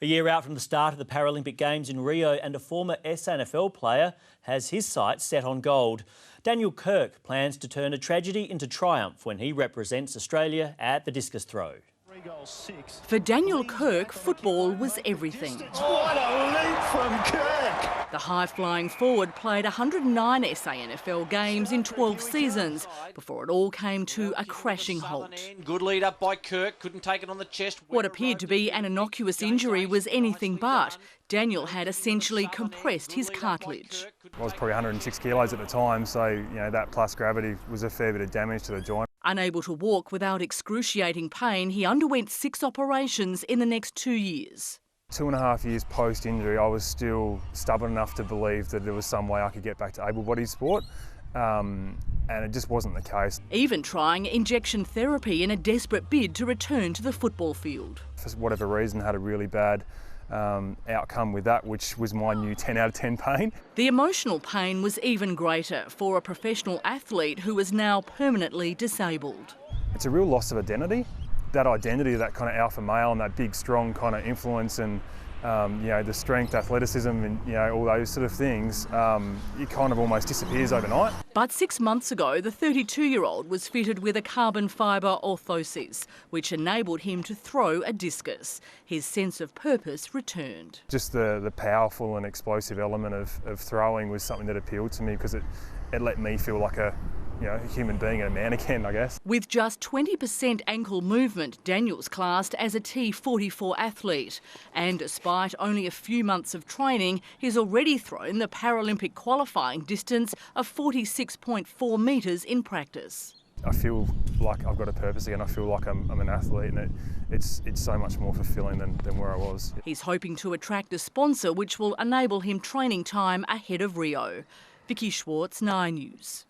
A year out from the start of the Paralympic Games in Rio, and a former SANFL player has his sights set on gold. Daniel Kirk plans to turn a tragedy into triumph when he represents Australia at the discus throw. For Daniel Kirk, football was everything. What a leap from Kirk! The high-flying forward played 109 SANFL games in 12 seasons before it all came to a crashing halt. Good lead up by Kirk, couldn't take it on the chest. What appeared to be an innocuous injury was anything but. Daniel had essentially compressed his cartilage. I was probably 106 kilos at the time, so that plus gravity was a fair bit of damage to the joint. Unable to walk without excruciating pain, he underwent 6 operations in the next 2 years. 2.5 years post-injury, I was still stubborn enough to believe that there was some way I could get back to able-bodied sport, and it just wasn't the case. Even trying injection therapy in a desperate bid to return to the football field. For whatever reason, had a really bad outcome with that, which was my new 10 out of 10 pain. The emotional pain was even greater for a professional athlete who is now permanently disabled. It's a real loss of identity. That identity, that kind of alpha male and that big, strong kind of influence and the strength, athleticism and all those sort of things, it kind of almost disappears overnight. But 6 months ago, the 32-year-old was fitted with a carbon fibre orthosis, which enabled him to throw a discus. His sense of purpose returned. Just the powerful and explosive element of throwing was something that appealed to me because it let me feel like a human being and a man again, I guess. With just 20% ankle movement, Daniel's classed as a T44 athlete. And despite only a few months of training, he's already thrown the Paralympic qualifying distance of 46.4 metres in practice. I feel like I've got a purpose again. I feel like I'm an athlete, and it's so much more fulfilling than where I was. He's hoping to attract a sponsor which will enable him training time ahead of Rio. Vicky Schwartz, 9 News.